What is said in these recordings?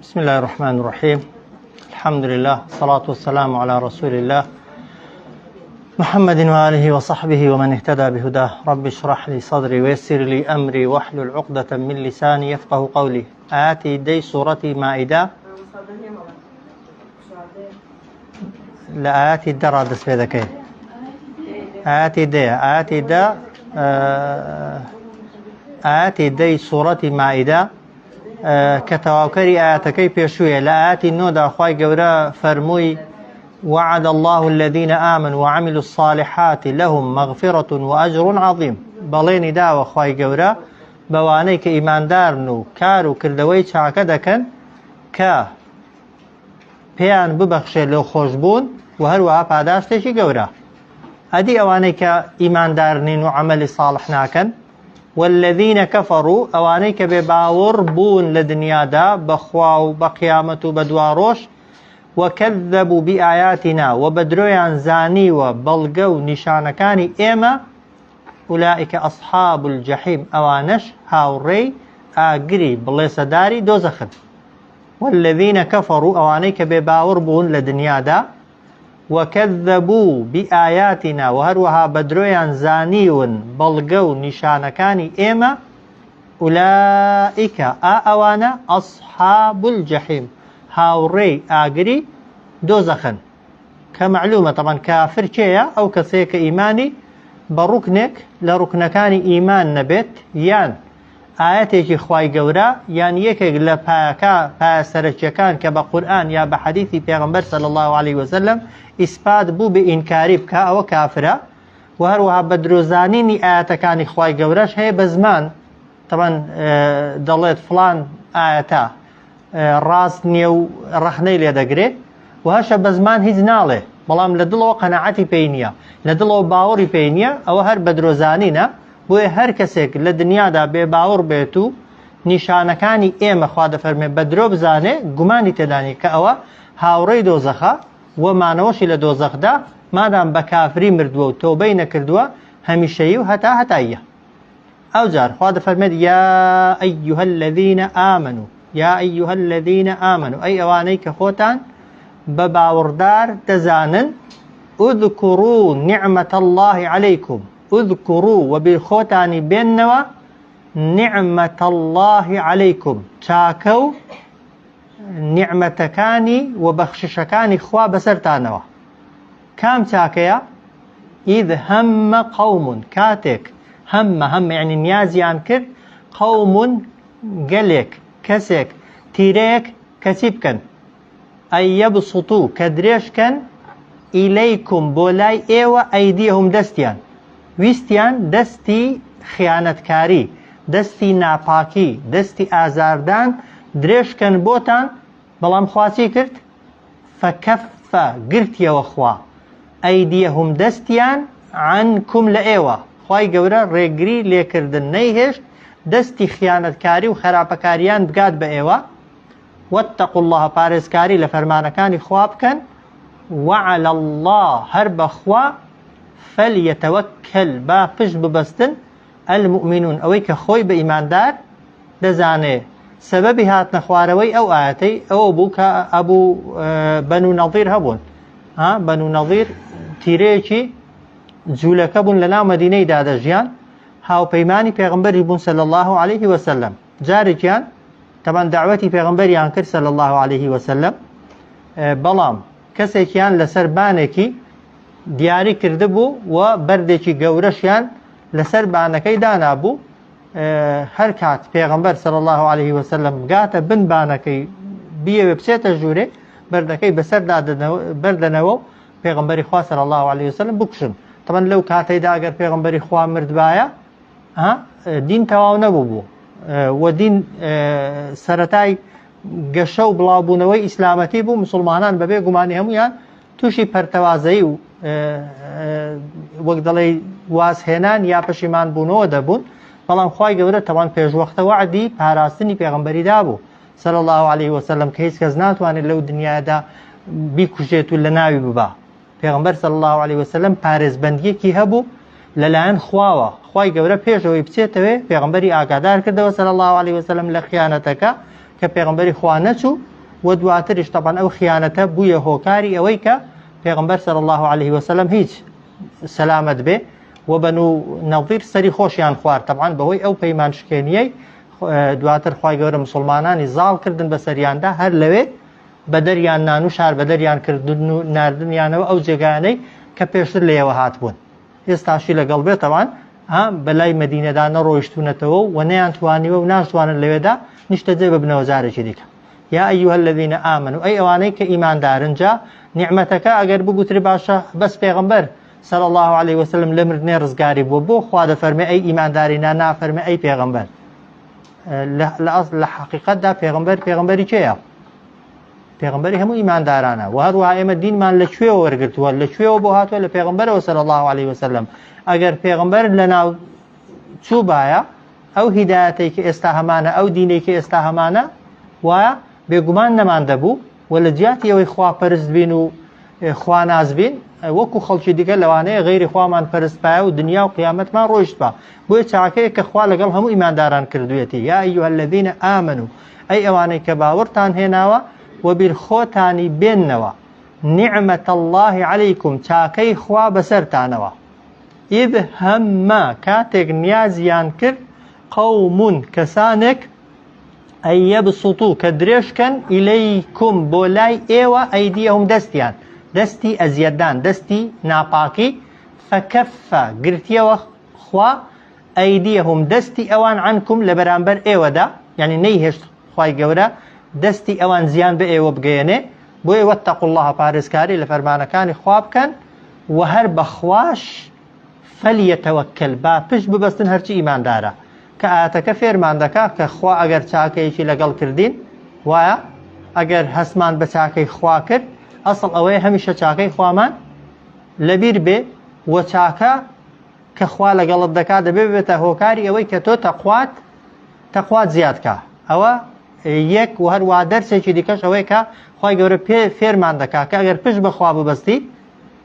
بسم الله الرحمن الرحيم. الحمد لله والصلاة والسلام على رسول الله محمد وآله وصحبه ومن اهتدى بهداه. رب اشرح لي صدري ويسر لي أمري واحلل عقدة من لساني يفقه قولي. آتي دي سورة مائدة لا آتي الدرى دس في ذكي آتي دي سورة مائدة كتواكري آتكي بيشوية لآتي النودة أخوي قورا فرموي وعد الله الذين آمنوا وعملوا الصالحات لهم مغفرة وأجر عظيم. بلين داو أخوي قورا بوانيك إيمان دارنو كارو كردوي شاكدكن كا بيان ببخشي لو خوشبون وهروها پاداشتشي قورا هدي أوانيك إيمان دارنين وعمل صالح ناكن. والذين كفروا أوانيك بباور بون لدنيا دا بخواو بقيامة بدواروش وكذبوا بآياتنا وبدرويان زاني وبلغو نشانكاني إيما أولئك أصحاب الجحيم أوانش هاوري آقري بليس داري دوزخن. والذين كفروا أوانيك بباور بون لدنيا دا وكذبوا بآياتنا وهروها بدرويان زانيون بلغو نشانكاني إيما أولئك أوانا أصحاب الجحيم هاوري آقري دوزخن. كمعلومة طبعا كافر شيء أو كسيك إيماني بركنك لركنكاني إيمان نبت يان آياتي خواي قورا يان يكيك لباكا باسرشكان كبا قرآن يا بحديثي پیغمبر صلى الله عليه وسلم إثبات بو بإنكاري بكا أو كافرة وهروها بدروزانيني آياتكاني خواي قوراش هي بزمان طبعا دلت فلان آياتا راس نيو رخني ليدقري وهاشا بزمان هيز نالي بلام لدلو قناعتي بينيا لدلو باوري بينيا أو هر بدروزانينا بۆ هەر کەسێک لە دنیادا بێ باوەڕ بێت و نیشانەکانی ئێمە خوا دەفەرمێ بە درۆ بزانێ گومانی تێدانی کە ئەوە هاوڕێی دۆزەخە و مانەوەشی لە دۆزەخدا مادام بە کافری مردووە و تۆبەی نەکردووە هەمیشەیی و هەتاییە. ئەو جار خوا دەفەرمێت یا ئەیها الذین ئامنوا یا ئەیها الذین ئامنوا ئەی ئەوانەی کە خۆتان بە باوەڕدار دەزانن اذكروا نعمة الله عليكم اذكروا وبالخوتاني بينوا نعمة الله عليكم تاكو نعمتكاني وبخششكاني خوا بسرتانوا كام تاكيا إذ هم قوم كاتك هم يعني نيازيان كر قوم قليك كسك تيريك كسيبكن أي يبسطوا كدريشكن إليكم بولاي إيوة أيديهم دستيان ویستیان دەستی خیانەتکاری دەستی ناپاکی دەستی ئازاردان درێژکەن بۆتان بەڵام خواچی کرد فەکەفە گرتیەوە خوا ئەیدیەهم دەستیان عنکم لە ئێوە خوای گەورە ڕێگری لێکردن نەیهێشت دەستی خیانەتکاری و خراپەکاریان بگات بە ئێوە واتقوا الله پارێزکاری لە فەرمانەکانی خوا بکەن وعلى الله هەر بەخوا فليتوكل با پشت ببستن المؤمنون ئەوەی کە خۆی بە ئیماندار دەزانێ سەبەبی هاتنە خوارەوەی ئەو ئاەتەی ئەوە بوو کە ئەبوو بەنو نەظیر هەبوون بەنو نەظیر تیرەیەکی جوولەکە بوون لەناو مەدینەیدا دەژیان هاوپەیمانی پێغەمبەری بوون صلی الله عليه وسلم جارێکیان تەمان دعوەتی پێغەمبەریان کرد صلی الله عليه وسلم بەڵام کەسێکیان لەسەر بانێکی دیاری کرده بوو و بەردێکی گەورەشیان لەسەر بانەکەی دانابوو هەر کات پێغەمبەر صلی الله عليه وسلم گاتە بن بانەکەی بیەوێ بچێتە ژوورێ بەردەکەی بەسەر بەردەنەوە و پێغەمبەری خوا صلی الله عليه وسلم بکوشن. طبعا لەو کاتەیدا ئەگەر پێغەمبەری خوا مردبایە دین تەواو نەبوو بوو و دین سەرەتای گەشە و بڵاوبوونەوەی ئیسلامەتی بوو مسلمانان بەبێ گومانی هەمویان تووشی پەرتەوازەیی و وەک دەڵێ وازهێنان یا پەشیمان بوونەوە دەبوون بەڵام خوای گەورە تەوان پێشوەختە وعدی پاراستنی پێغەمبەری دابوو صلی الله عليه وسلم کە هیچ کەس ناتوانێت لەو دنیادا بیکوژێت و لە ناوی ببا. پێغەمبەر صلی الله عليه وسلم پارێزبەندیەکی هەبوو لەلایەن خواوە خوای گەورە پێشەوەی بچێتەوێ پێغەمبەری ئاگادار کردەوە صلی الله عليه وسلم لە خیانەتەکە کە پێغەمبەری خوا نەچوو و دواتریش طبعا ئەو خیانەتە بوویە هۆکاری ئەوەی کە پێغەمبەر صلی الله عليه وسلم هیچ سەلامەت بێ و بەنو نەظیر سەری خۆشیان خوارد طبعا بەهۆی ئەو پەیمان شکێنیەی دواتر خوای گەورە مسلمانانی زاڵ کردن بە سەریاندا هەر لەوێ بە دەریان نان و شار بە دەریان کردن و ناردنیانەوە ئەو جێگانەی کە پێشتر لێەوە هاتبوون ئێستاشی لەگەڵ بێت طبعا بەلای مەدینەدا نەڕۆیشتونەتەوە و نەیانتوانیوە و ناشتوانن لەوێدا نیشتەجێ ببنەوە جارێکی دیکە یا ئەیها الذین آمنوا ئەی ئەوانەی کە ئیماندارن جا نیعمەتەکە ئەگەر بگوتری باشە بەس پێغەمبەر صلی الله عليه وسلم لە مردنێ ڕزگاری بووە بۆ خوا دەفەرمێ ئەی ئیماندارینا نافەرمێ ئەی پێغەمبەر لە حقیقەتدا پێغەمبەری کێیە؟ پێغەمبەری هەموو ئیماندارانە و هەروەها ئێمە دینمان لەکوێوە وەرگرتووە لەکوێوە بۆ هاتووە لە پێغەمبەرەوە صلی الله عليه وسلم ئەگەر پێغەمبەر لەناو چوو بایە ئەو هیدایەتەی کە ئێستا هەمانە ئەو دینەی کە ئێستا هەمانە وایە بێگومان نەمان دەبوو و لە جیاتی ئەوەی خواپەرست بین و خواناز بین وەکو خەڵکی دیکە لەوانەیە غەیری خوامان پەرست پایە و دنیا و قیامەتمان ڕۆیشت بە بۆیە چاکەیە کە خوا لەگەڵ هەموو ئیمانداران کردوێتی یا ئەیها الذین آمنوا ئەی ئەوانەی کە باوەڕتان هێناوە و بیرخۆتانی بێننەوە نعمەت الله عەلەیکم چاکەی خوا بەسەرتانەوە ئیذ هەممە کاتێک نیازیان کرد قەومون کەسانێک ئەی یەبسوتوو کە درێژکەن ئیلەیکم بۆ لای ئێوە ئەیدیەهم دەستیان دەستی ئەزیەتدان دەستی ناپاکی فەکەفە گرتیەوە خوا ئەیدیەهم دەستی ئەوان عنکم لە بەرامبەر ئێوەدا یعنی نەیهێشت خوای گەورە دەستی ئەوان زیان بە ئێوە بگەێنێ بۆیە وەتەقوا الله پارێزکاری لە فەرمانەکانی خوا بکەن و هەر بەخواش فەلیەتەوەکەل با پشت ببەستن هەرچی ئیماندارە کە ئاەتەکە فێرمان دەکا کە خوا ئەگەر چاکەیەکی لەگەڵ کردین وایە ئەگەر هەستمان بە چاکەی خوا کرد ئەسڵ ئەوەیە هەمیشە چاکەی خوامان لەبیر بێ و چاکە کە خوا لەگەڵت دەکا دەبێ بێتە هۆکاری ئەوەی کە تۆ تەقوات زیادکە ئەوە یەک و هەروە دەرسێکی دیکەش ئەوەی کە خوای گەورە فێرمان دەکا کە ئەگەر پشت بەخوا ببەستی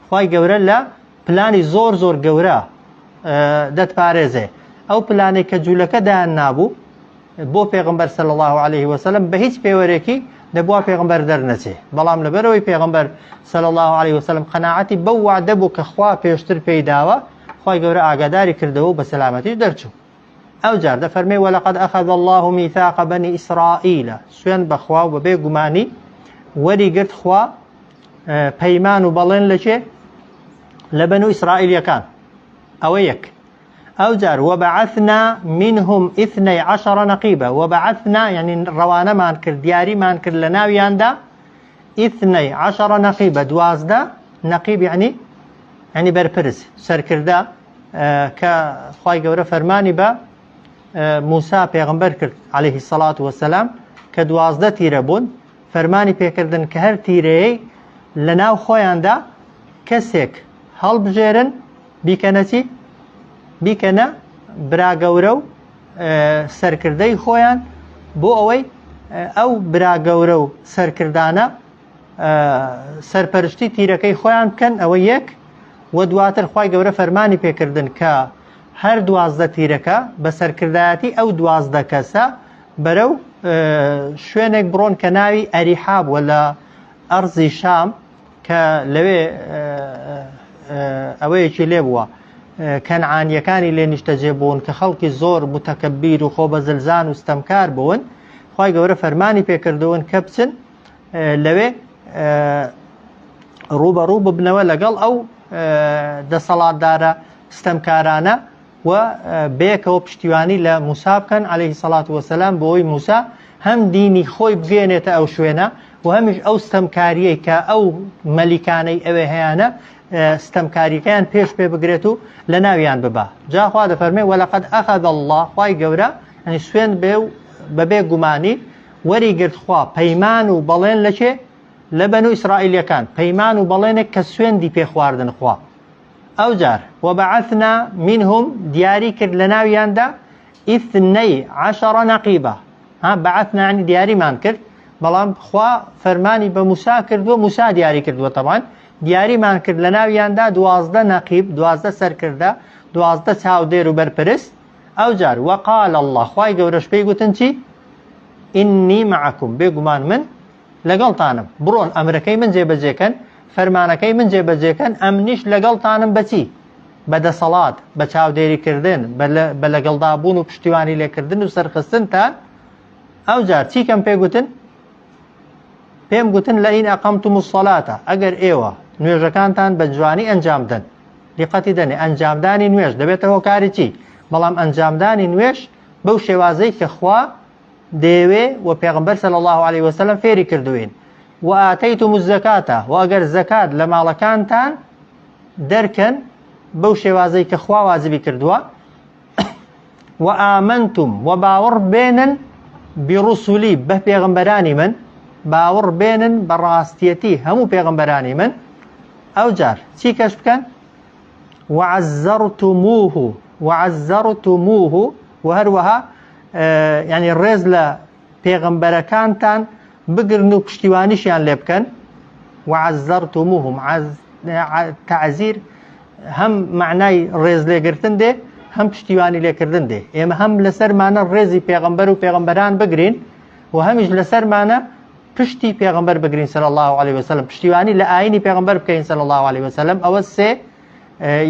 خوای گەورە لە پلانی زۆر زۆر گەورە دەتپارێزێ ئەو پلانەی کە جوولەکە دایان نابوو بۆ پێغەمبەر صلی الله عليه وسلم بە هیچ پێوەرێکی دەبووە پێغەمبەر دەرنەچێ بەڵام لەبەرەوەی پێغەمبەر صلی الله عليه وسلم قەناعەتی بەو وعدە بوو کە خوا پێشتر پێی داوە خوای گەورە ئاگاداری کردەوە و بە سەلامەتیش دەرچوو ئەو جار دەفەرمێ وەلەقەد ئەخەذ الله میثاق بنی ئیسرائیل سوێن بەخوا و بەبێ گومانی وەریگرت خوا پەیمان و بەڵێن لەچێ لە بەنو ئیسرائیلیەکان ئەوە یەک ئەو جار وبعثنا منهم 12 نقيبة وبعثنا يعني روانەمان کرد دیاریمان کرد لە ناویاندا 12 نقيبة دوازدە نقيب يعني بەرپرس سەرکردە کە خوای گەورە فەرمانی بە موسا پێغەمبەر کرد عليه الصلاة والسلام کە دوازدە تیرە بوون فەرمانی پێکردن کە هەر تیرەیەی لە ناو خۆیاندا کەسێک هەڵبژێرن بیکەنەچی بیکەنە براگەورە و سەرکردەی خۆیان بۆ ئەوەی ئەو براگەورە و سەرکردانە سەرپەرشتی تیرەکەی خۆیان بکەن ئەوە یەک و دواتر خوای گەورە فەرمانی پێکردن کە هەر دوازدە تیرەکە بە سەرکردایەتی ئەو دوازدە کەسە بەرەو شوێنێک بڕۆن کە ناوی ئەریحا بووە لە ئەرزی شام کە لەوێ ئەوەیەکی لێ بووە کەنعانیەکانی لێ نیشتەجێ بوون کە خەڵکی زۆر متەکەبیر و خۆبەزلزان و ستەمکار بوون خوای گەورە فەرمانی پێکردون کە بچن لەوێ ڕوبەڕوو ببنەوە لەگەڵ ئەو دەسەڵاتدارە ستەمکارانە و بەیەکەوە پشتیوانی لە موسا بکەن عليه الصلاة والسلام بۆی موسا هەم دینی خۆی بگێنێتە ئەو شوێنە و هەمیش ئەو ستەمکاریەی کە ئەو مەلیکانەی ئەوێ هەیەە ستەمکاریەکەیان پێش پێ بگرێت و لە ناویان ببا جاخوا دەفەرمێ وەلەقەد ئەخەذ الله خوای گەورە ئەنی سوێن بێ و بەبێ گومانی وەریگرت خوا پەیمان و بەڵێن لەچێ لە بەنو ئیسرائیلیەکان پەیمان و بەڵێنێک کە سوێندی پێخواردن خوا ئەو جار وبعثنا منهم دیاری کرد لە ناویاندا 12 نقيبة بعثنا يعني دیاریمان کرد بەڵام خوا فەرمانی بە موسا کردووە موسا دیاری کردووە طبعا دیاریمان کرد لە ناویاندا 12 نقیب 12 سەرکردە 12 چاودێر و بەرپرست ئەو جار وقال الله خوای گەورەش پێی گوتن چی ئینی معەکم بێگومان من لەگەڵتانم بڕۆن ئەمرەکەی من جێبەجێکەن فەرمانەکەی من جێبەجێکەن ئەمنیش لەگەڵتانم بەچی بەدەسەڵات بە چاودێریکردن بە لەگەڵدابوون و پشتیوانی لێکردن و سەرخستنتان ئەو جار چیکەم پێگوتن پێم گوتن لە ئین ئەقەمتم الصەلاتە ئەگەر ئێوە نوێژەکانتان بە جوانی ئەنجام دەن دیقەتی دەنێ ئەنجامدانی نوێژ دەبێتە هۆکاری چی بەڵام ئەنجامدانی نوێژ بەو شێوازەی کە خوا دەیەوێ و پێغەمبەر صلی الله عليه وسلم فێری کردوین و ئاتەیتم الزەکاتە و ئەگەر زەکات لە ماڵەکانتان دەرکەن بەو شێوازەی کە خوا واجبی کردووە و ئامەنتم و باوەڕ بێنن بڕوسولی بە پێغەمبەرانی من باوەڕ بێنن بە ڕاستیەتی هەموو پێغەمبەرانی من ئەو جار چی کەش بکەن وعەزەرتموه و هەروەها یعنی ڕێز لە پێغەمبەرەکانتان بگرن و پشتیوانیشیان لێ بکەن وعەزەرتموهم تەعزیر هەم معنای ڕێز لێگرتن دێ هەم پشتیوانی لێکردن دێ ئێمە هەم لەسەرمانە ڕێزی پێغەمبەر و پێغەمبەران بگرین و هەمیش لەسەرمانە پشتی پێغەمبەر بگرین صلی الله عليه وسلم پشتیوانی لە ئاینی پێغەمبەر بکەین صلی الله عليه وسلم ئەوە سێ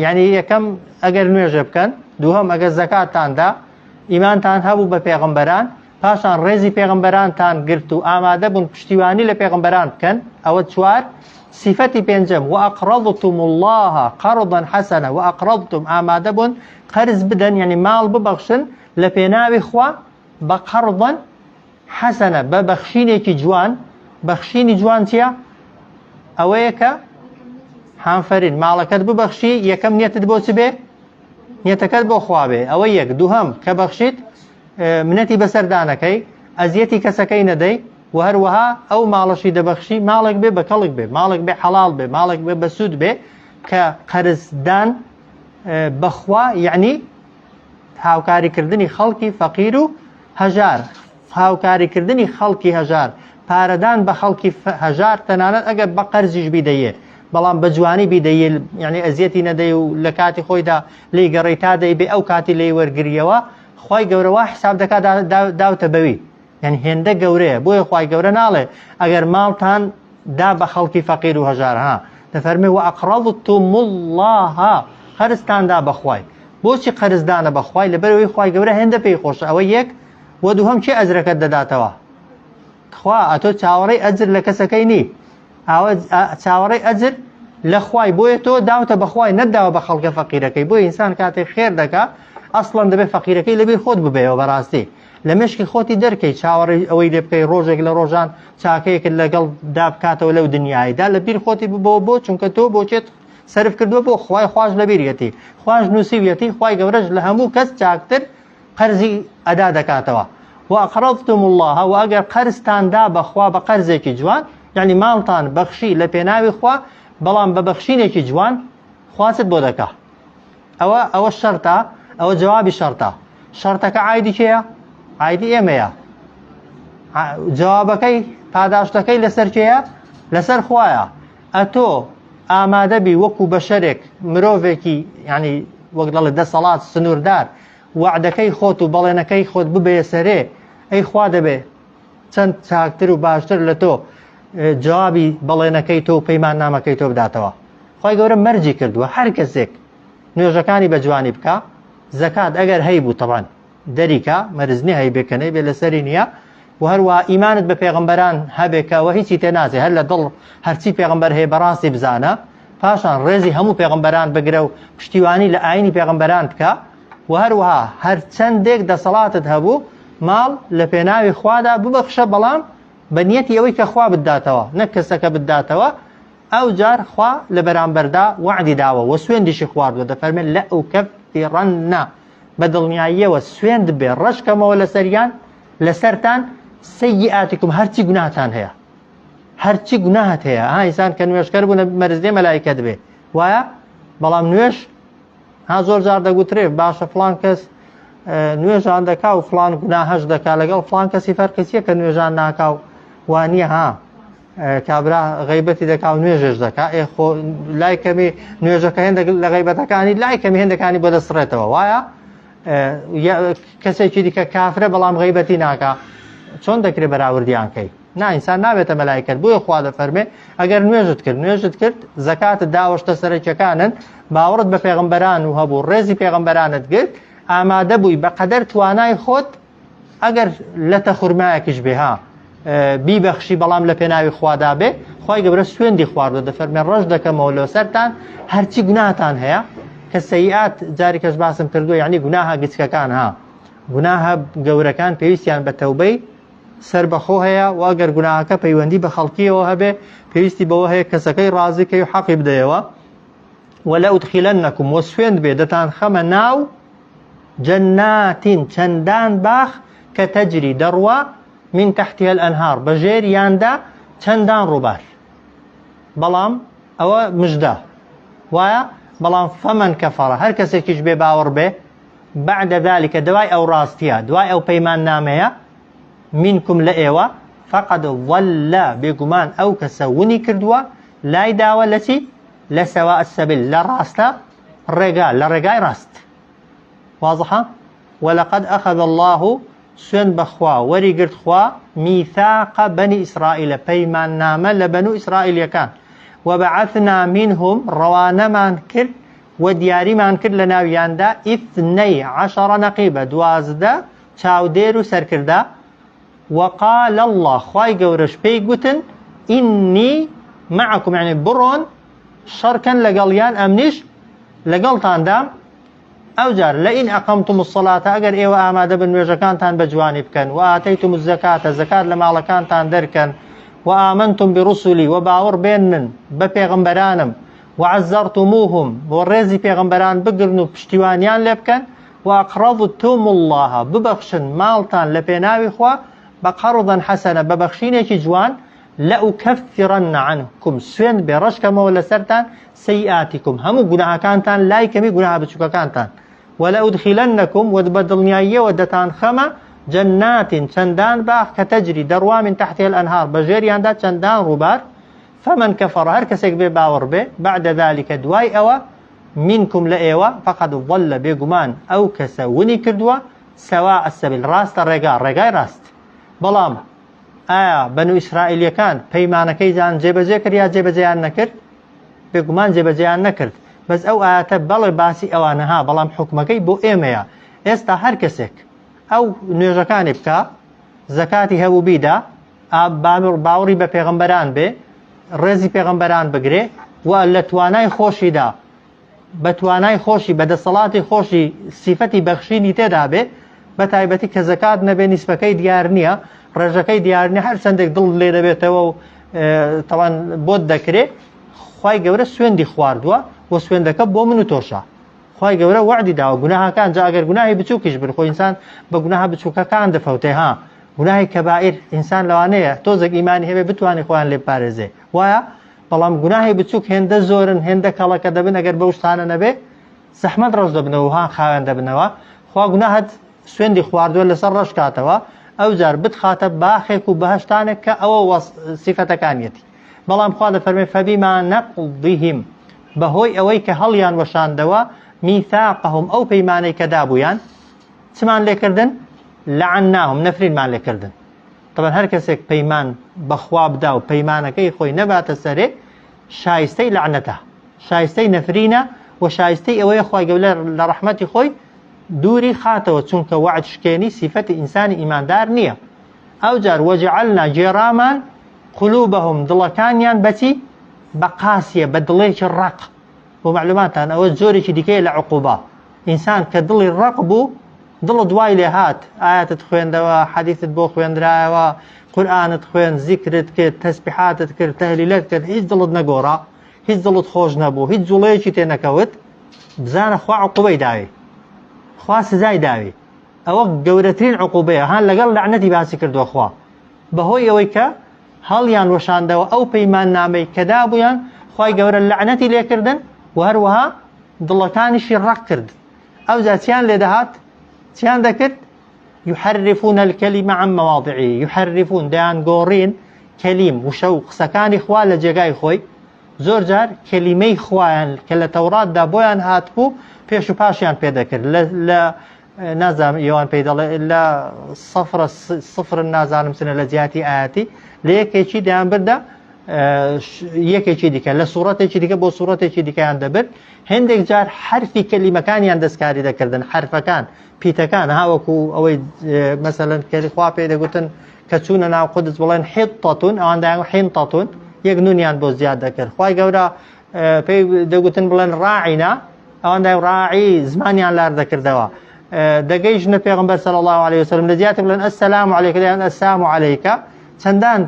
یعنی یەکەم ئەگەر نوێژە بکەن دووهەم ئەگەر زەکاتتاندا ئیمانتان هەبوو بە پێغەمبەران پاشان ڕێزی پێغەمبەرانتان گرت و ئامادە بوون پشتیوانی لە پێغەمبەران بکەن ئەوە چوار صفەتی پێنجەم و ئەقرەضتم الله قەرضا حەسەنە و ئەقرەضتم ئامادە بوون قەرز بدەن یعنی ماڵ ببەخشن لە پێناوی خوا بە قەرضا حەسەنە بە بەخشینێکی جوان بەخشینی جوان چییە ئەوەیە کە هانفەرین ماڵەکەت ببەخشی یەکەم نیەتت بۆ چ بێ نیەتەکەت بۆ خوا بێ ئەوە یەک دووهەم کە بەخشیت منەتی بەسەردانەکەی ئەزیەتی کەسەکەی نەدەی و هەروەها ئەو ماڵەشی دەبەخشی ماڵێک بێ بە کەڵک بێ ماڵێک بێ حەڵاڵ بێ ماڵێک بێ بە سوود بێ کە قەرزدان بەخوا یعنی هاوکاریکردنی خەڵکی فەقیر و هەژار هاوکاریکردنی خەڵکی هەژار پارەدان بە خەڵکی هەژار تەنانەت ئەگەر بە قەرزیش بیدەیێ بەڵام بە جوانی بیدەیێ یعنی ئەزیەتی نەدەی و لە کاتی خۆیدا لێی گەڕی تا دەی بێ ئەو کاتی لێی وەرگریەوە خی گەورەوە حساب دەکات داوتە بەوی یعنی هێندە گەورەیە بۆیە خی گەورە ناڵێ ئەگەر ماڵتان دا بە خەڵکی فەقیر و هەژار ها دەفەرمێ و ئەقرەضتم الله قەرزتاندا بەخوای بۆچی قەرزدانە بەخوای لەبەرەوەی خی گەورە هێندە پێی خۆشە ئەوە یەک و دووهەم چی ئەجرەکەت دەداتەوە خوا ئەتۆ چاوەڕێی ئەجر لە کەسەکەی نی ئەوە چاوەڕێی ئەجر لە خوای بۆیە تۆ داوتە بەخوای نەداوە بە خەڵکە فەقیرەکەی بۆ ئینسان کاتێک خێر دەکا ئەسڵەن دەبێت فەقیرەکەی لەبیر خۆت ببێەوە بەڕاستی لە مشکی خۆتی دەرکەی چاوەڕێی ئەوەی لێ بکەی ڕۆژێک لە ڕۆژان چاکەیەکت لەگەڵ دابکاتەوە لەو دنیایدا لە بیر خۆتی ببەوە بۆ چونکە تۆ بۆچێت سرف کردووە بۆ خوای خوش لەبیرەتی خوش نووسیویەتی خوای گەورەش لە هەموو کەس چاکتر قەرزی ئەدا دەکاتەوە و ئەقرەضتم الله و ئەگەر قەرزتاندا بەخوا بە قەرزێکی جوان یعنی ماڵتان بەخشی لە پێناوی خوا بەڵام بە بەخشینێکی جوان خواست بۆ دەکا ئەوە شەرتە ئەوە جوابی شەرتە شەرتەکە عایدی کێیە عایدی ئێمەیە جوابەکەی پاداشتەکەی لەسەر کێیە لەسەر خوایە ئەتۆ ئامادەبی وەکو بەشەرێک مرۆڤێکی یعنی وەک دەڵێ دەسەڵات سنووردار وعدەکەی خۆت و بەڵێنەکەی خۆت ببێ سەرێ ئەی خوا دەبێ چەند چاکتر و باشتر لە تۆ جوابی بەڵێنەکەی تۆ و پەیمان نامەکەی تۆ بداتەوە خی گەورە مەرجی کردووە هەر کەسێک نوێژەکانی بە جوانی بکە زەکات ئەگەر هەی بوو تەبان دەریکە مەرزنی هەی بێکەنەی بێ لەسەری نییە و هەروە ئیمانت بە پێغەمبەران هەبێکەوە هیچی تێناچێ هەر لە دڵ هەرچی پێغەمبەر هەیە بەڕاستی بزانە پاشان ڕێزی هەموو پێغەمبەران بگرە و پشتیوانی لە ئاینی پێغەمبەران بکە و هەروەها هەر چەندێک دەسەڵاتت هەبوو ماڵ لە پێناوی خوادا ببەخشە بەڵام بە نیەتی ئەوەی کە خوا بداتەوە نەک کەسەکە بداتەوە ئەو جار خوا لە بەرامبەردا وعدی داوە و سوێندیشی خواردوە دەفەرمێت لە ئەوکەفیڕەنە بە دڵنیاییەوە سوێند بێ ڕەشکەمەوە لەسەریان لەسەرتان سەیئاتیکم هەرچی گوناهتان هەیە هەرچی گوناهت هەیە ئینسان کە نوێژکەر بوو مەرزێ مەلایکە دەبێ وایە بەڵام نوێژ زۆر جار دەگوترێ باشە فڵان کەس نوێژان دەکا و فڵان گوناهەش دەکا لەگەڵ فڵان کەسی فەرقی چییە کە نوێژان ناکا و وانییە کابرا غیبەتی دەکا و نوێژش دەکا خۆ لای کەمی نوێژەکە هێندێک لە غیبەتەکانی لای کەمی هێندەکانی بۆ دەسڕێتەوە وایە کەسێکی دیکە کافرە بەڵام غیبەتی ناکا چۆن دەکرێت بەراوردیان کەی نا ئینسان نابێتە مەلایکەت بۆیە خوا دەفەرمێ ئەگەر نوێژت کرد زەکاتت داوەشتە سەرەکیەکانن باوەڕت بە پێغەمبەران و هەبوو ڕێزی پێغەمبەرانت گرت ئامادە بووی بەقەدەر توانای خۆت ئەگەر لەتە خورمایەکیش بێ ها بیبەخشی بەڵام لە پێناوی خوادا بێ خوای گەورە سوێندی خواردە دەفەرمێ ڕەش دەکەمەوە لە سەرتان هەرچی گوناهتان هەیە کە سەیئات جاری کەس باسم کردووە یعنی گوناها گچکەکان ها گوناها گەورەکان پێویستیان بە تەوبەی سەر بەخۆ هەیە و ئەگەر گوناهەکە پەیوەندی بە خەڵکیەوە هەبێ پێویستی بەوە هەیە کەسەکەی ڕازیکەی و حەقی بدەیەوە وەلەئودخیلەنەکم وە سوێند بێ دەتان خەمە ناو جەناتین چەندان باخ کە تەجری دەڕوا من تحتها الأنهار بەژێریاندا چەندان ڕووبار بەڵام ئەوە مژدە وایە بەڵام فەمەن کەفەڕە هەر کەسێکیش بێ باوەڕ بێ بعد ذلك دوای ئەو ڕاستیە دوای ئەو پەیمان نامەیە منکم لە ئێوە فقد ضل بێگومان ئەو کەسە ونی کردووە لای داوە لە چی لە سەواء السەبیل لە ڕاستە ڕێگا لە ڕێگای ڕاست واضحە ولقد أخذ الله سوێن بەخوا وەریگرت خوا میثاق بني إسرائيل پەیمان نامە لە بەنو ئیسرائیلەکان وبعثنا منهم ڕەوانەمان کرد و دیاریمان کرد لە ناویاندا ئیثنەی عەشەڕە نەقیبە دوازدە چاودێر و سەرکردە وقال الله خوای گەورەش پێی گوتن ئینی معکم یعنی بڕۆن شەڕکەن لەگەڵیان ئەمنیش لەگەڵتاندام ئەوجار لئین ئەقەمتم الصەلاتە ئەگەر ئێوە ئامادە بن نوێژەکانتان بە جوانی بکەن و ئاتەیتم الزەکاتە زەکات لە ماڵەکانتان دەرکەن و ئامەنتم بڕوسولی و باوەڕ بێنن بە پێغەمبەرانم وعزەرتموهم بۆ ڕێزی پێغەمبەران بگرن و پشتیوانیان لێ بکەن و ئەقرەضتم الله ببەخشن ماڵتان لە پێناوی خوا بە قەرضەن حەسەنە بەبەخشینێکی جوان لەئوکەفرەن عنکم سوێند بێ ڕەشکەمەوە لەسەرتان سەیئاتیکم هەموو گوناهەکانتان لای کەمی گوناها بچووکەکانتان ولەئودخیلەنەکم و بە دڵنیاییەوە دەتان خەمە جەناتین چەندان باخ کە تەجری دەڕوا من تحتها الأنهار بەژێریاندا چەندان ڕووبار فمن كفر هر کەسێک بێ باوەڕ بێ بعد ذلك دوای ئەوە منکم لە ئێوە فقد ضل بێگومان ئەو کەسە ونی کردووە سەواء السەبیل ڕاستە ڕێگای ڕاست بەڵام ئایا بەنو ئیسرائیلیەکان پەیمانەکەی جان جێبەجێ کرد یا جێبەجێیان نەکرد بێگومان جێبەجێیان نەکرد بەس ئەو ئاەتە بەڵێ باسی ئەوانەها بەڵام حکومەکەی بۆ ئێمەیە ئێستا هەر کەسێک ئەو نوێژەکانی بکە زەکاتی هەبوو بیدا باوەڕی بە پێغەمبەران بێ ڕێزی پێغەمبەران بگرێ و لە توانای خۆشیدا بە توانای خۆشی بەدەسەڵاتی خۆشی سیفەتی بەخشینی تێدا بێ بە تایبەتی کە زەکات نەبێ نیسبەکەی دیار نییە ڕێژەکەی دیار نییە هەر چەندێک دڵ لێ دەبێتەوە و تەوان بۆت دەکرێت خوای گەورە سوێندی خواردووە و سوێندەکە بۆ من و تۆشە خوای گەورە وعدی داوە گوناهەکان جا ئەگەر گوناهی بچووکیش بن خۆ ئینسان بە گوناها بچووکەکان دەفەوتێ ها گوناهی کەبائیر ئینسان لەوانەیە تۆزێک ئیمانی هەبێ بتوانێت خۆیان لێ پارێزێ وایە بەڵام گوناهی بچووک هێندە زۆرن هێندە کەڵەکە دەبن ئەگەر بەو شتانە نەبێ زەحمەت ڕۆژ دەبنەوە ها خاوێن دەبنەوە خوا گوناهت سوێندی خواردووە لەسەر ڕەش کاتەوە ئەوجار بتخاتە باخێک و بەهەشتانێک کە ئەوە سیفەتەکانیەتی بەڵام خوا دەفەرمێ فەبیما نەقضیهم بەهۆی ئەوەی کە هەڵیان وەشاندەوە میثاقهم ئەو پەیمانەی کە دابوویان چمان لێکردن لعناهم نەفرینمان لێکردن طبعا هەر کەسێک پەیمان بەخوا بدا و پەیمانەکەی خۆی نەباتە سەرێ شایستەی لعنەتە شایستەی نەفرینە و شایستەی ئەوەیە خوای گەورە لە ڕەحمەتی خۆی دووری خاتەوە چونکە وعد شکێنی سیفەتی ئینسانی ئیماندار نییە ئەوجار وەجعلنا جێڕامان قلوبهم دڵەکانیان بەچی بە قاسیە بە دڵێکی ڕق بۆ معلوماتان ئەوە جۆرێکی دیکەیە لە عقوبە ئینسان کە دڵی ڕق بوو دڵ دوای لێ هات ئاەتت خوێندەوە حەدیثت بۆ خوێندرایەوە قورئانت خوێند زیکرت کرد تەسبیحاتت کرد تەهلیلت کرد هیچ دڵت نەگۆڕا هیچ دڵت خۆش نەبوو هیچ جوڵەیەکی تێ نەکەوت بزانە خوا عقوبەی داوی خوا سزای داوی ئەوە گەورەترین عقوبەیە هان لەگەڵ لعنەتی باسی کردووە خوا بەهۆی ئەوەی کە هەڵیان وەشاندەوە ئەو پەیمان نامەی کە دابوویان خوای گەورە لعنەتی لێکردن و هەروەها دڵەکانیشی ڕق کرد ئەوجا چیان لێ دەهات چیان دەکرد يحرفون الكلمة عن مواضعه يحرفون دەیان گۆڕین کەلیم وشە و قسەکانی خوا لە جێگای خۆی زۆر جار کەلیمەی خوایان کە لە تەوراتدا بۆیان هاتبوو پێش و پاشیان پێدەکرد لە نازم يوان بيدل إلا صفر النازم سنة لزياتي آتي ليك شيء دام بردا یەکێکی دیکە لە سوورەتێکی دیکە بۆ سوورەتێکی دیکەیان دەبێت هەندێک جار حرفی کەلیمەکانیان دەستکاری دەکردن حرفەکان پیتەکان هاوەکو ئەوەی مەسەلەن کەلیخوا پێ دەگوتن کە چوونە ناو قودس بڵێن حیطەتون ئەوان حینتەتون یەک نونیان بۆ زیاد دەکرد خوای گەورە پێی دەگوتن بڵێن ڕاعینا ئەوان ڕاعی زمانیان لار دەکردەوە دەگەی ژنە پێغەمبەر صلی الله عليه وسلم لە زیاتر بڵێن ئەسسەلام عەلەیکە دەیان ئەسسام عەلەیکە چەندان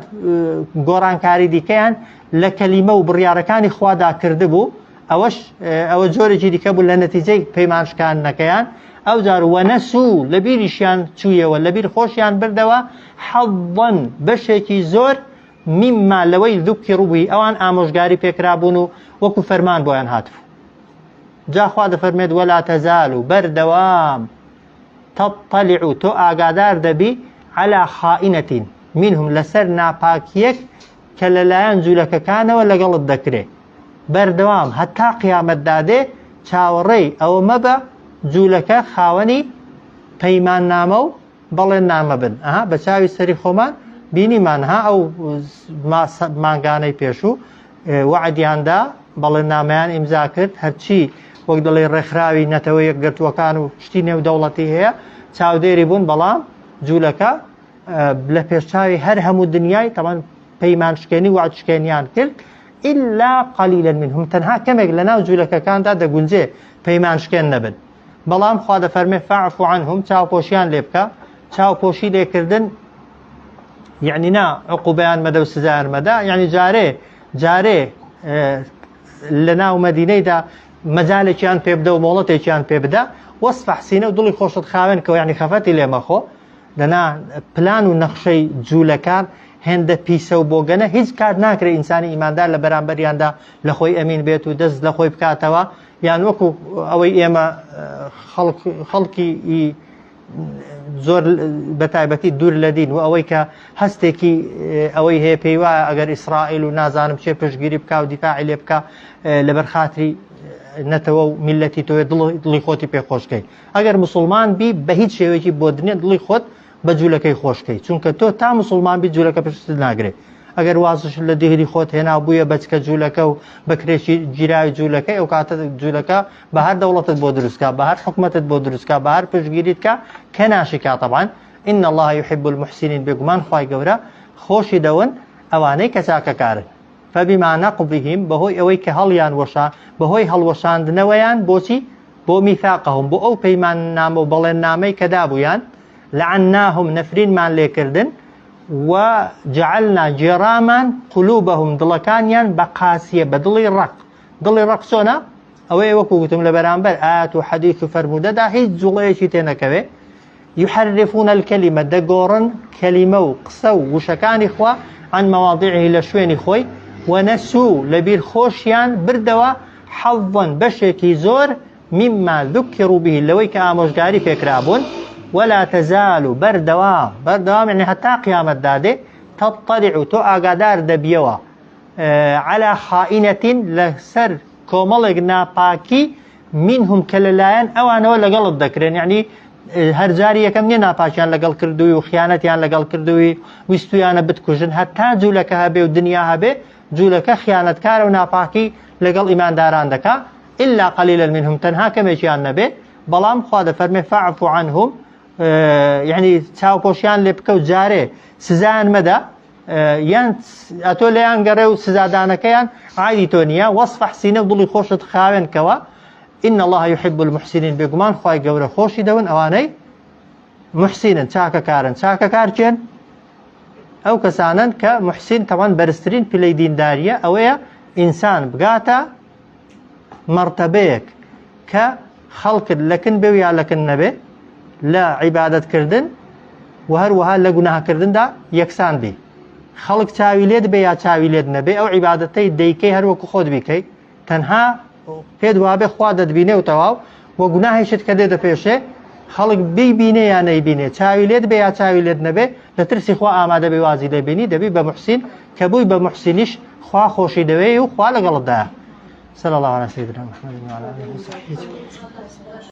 گۆڕانکاری دیکەیان لە کەلیمە و بڕیارەکانی خوادا کردبوو ئەوە جۆرێکی دیکە بوو لە نەتیجەی پەیمانشکاندنەکەیان ئەو جار وەنەسوو لە بیریشیان چوویەوە لە بیر خۆشیان بردەوە حەظەن بەشێکی زۆر میما لەوەی ذوکیڕ بووی ئەوان ئامۆژگاری پێکرابوون و وەکو فەرمان بۆیان هاتبوو جا خوا دەفەرمێت وەلا تەزالوا بەردەوام تەطەلیع تۆ ئاگادار دەبی عەلا خائینەتین منهم لەسەر ناپاکیەک کە لەلایەن جوولەکەکانەوە لەگەڵت دەکرێت بەردەوام هەتا قیامەت دادێ چاوەڕێی ئەوە مەبە جوولەکە خاوەنی پەیماننامە و بەڵێننامە بن بە چاوی سەری خۆمان بینیمان ئەو مانگانەی پێشوو وعدیاندا بەڵێننامەیان ئیمزا کرد هەرچی وەک دەڵێ ڕێکخراوی نەتەوە یەکگرتووەکان و شتی نێودەوڵەتی هەیە چاودێری بوون بەڵام جوولەکە لە پێشچاوی هەر هەموو دنیای تەمان پەیمانشکێنی وعدشکێنیان کرد إلا قليلا منهم تەنها کەمێک لە ناو جوولەکەکاندا دەگونجێ پەیمانشکێن نەبن بەڵام خوا دەفەرمێ فاعفو عنهم چاوپۆشیان لێ بکە چاوپۆشی لێکردن یعنی نا عقوبەیان مەدە و سزایان مەدە یعنی جارێ لە ناو مەدینەیدا مەجالێکیان پێ بدە و مۆڵەتێکیان پێ بدە وەصفح سینە و دڵی خۆشت خاوێنکەوە یعنی خەفەتی لێمەخۆ دەنا پلان و نەخشەی جوولەکان هێندە پیسە و بۆگەنە هیچ کار ناکرێت ئینسانی ئیماندار لە بەرامبەریاندا لە خۆی ئەمین بێت و دەست لە خۆی بکاتەوە یان وەکو ئەوەی ئێمە خەڵکی زۆر بەتایبەتی دوور لە دین و ئەوەی کە هەستێکی ئەوەی هەیە پێی وایە ئەگەر ئیسرائیل و نازانم چێ پشتگیری بکە و دیفاعی لێ بکە لەبەر خاتری نەتەوە و میلەتی تۆ دڵی خۆتی پێخۆشکەی ئەگەر مسلمان بی بە هیچ شێوەیەکی بۆ دنیا دڵی خۆت بە جوولەکەی خۆشکەی چونکە تۆ تا مسلمان بی جوولەکە پشت ناگرێت ئەگەر وازش لە دیهری خۆت هێنا بوویە بەچکە جوولەکە و بەکرێکی گیراوی جوولەکەی ئەو کاتە جوولەکە بە هەر دەوڵەتت بۆ دروستکە بە هەر حکومەتت بۆ دروستکە بە هەر پشتگیریت کە کە ناشیکا طبعا إن الله يحب المحسنين بێگومان خوای گەورە خۆشی دەون ئەوانەی کە چاکەکارن فبما نقضهم بەهۆی ئەوەی کە هەڵیان وەشا بەهۆی هەڵوەشاندنەوەیان بۆچی بۆ میثاقهم بۆ ئەو پەیماننامە و بەڵێننامەی کە دابوویان لعناهم نەفرینمان لێکردن وجعلنا جێرامان قلوبهم دڵەکانیان بە قاسیە بە دڵی ڕق چۆنە ئەوەی وەکو گوتم لە بەرامبەر ئاەت و حەدیث و فەرمودەدا هیچ جوڵەیەکی تێنەکەوێ يحرفون الكلمة دەگۆڕن کەلیمە و قسە و وشەکانی خوا عن مواضعه لە شوێنی خۆی ونەسوو لەبیر خۆشیان بردەوە حەظەن بەشێکی زۆر مما ذكروا به لەوەی کە ئامۆژگاری پێکرابوون ولا تزالوا بەردەوام يعني هەتا قیامەت دادێ تەطەلیع تۆ ئاگادار دەبیەوە على خائینەت لەسەر کۆمەڵێک ناپاکی منهم کە لەلایەن ئەوانەوە لەگەڵت دەکرێن یعنی هەر جاری یەکەم نیە ناپاکیان لەگەڵ کردووی و خیانەتیان لەگەڵ کردووی ویستویانە بتکوژن هەتا جوولەکە هەبێ و دنیا هەبێ جوولەکە خیانەتکارە و ناپاکی لەگەڵ ئیمانداران دەکا إلا قليلا منهم تەنها کەمێکیان نەبێ بەڵام خوا دەفەرمێ فاعفو عنهم یعنی چاوپۆشیان لێ بکە و جارێ سزایان مەدە یان ئەتۆ لەیان گەڕێ و سزادانەکەیان عایدی تۆ نییە وەصفح سینە و دڵی خۆشت خاوێنکەوە إن الله يحب المحسنين بێگومان خوای گەورە خۆشی دەون ئەوانەی محسینن چاکەکار چێن ئەو کەسانن کە محسین تەوان بەرزترین پلەی دینداریە ئەوەیە ئینسان بگاتە مەرتەبەیەک کە خەڵکت لەکن بێ و یا لەکن نەبێ لە عیبادەتکردن و هەروەها لە گوناهکردندا یەکسان بی خەڵک چاوی لێت بێ یا چاوی لێت نەبێ ئەو عیبادەتەی دەیکەی هەروەکو خۆت بیکەی تەنها پێت وابێ خوا دەتبینێ و تەواو وە گوناهێکت کە دێدە پێشێ خەڵک بیبینێ یا نەیبینێ چاوی لێت بێ یا چاوی لێت نەبێ لە ترسی خوا ئامادە بێ وازی دەبینی دەبی بە محسین کە بووی بە محسینیش خوا خۆشی دەوێ و خوا لەگەڵتدایە صلى الله على سيدنا محمد وعلى آله وصحبه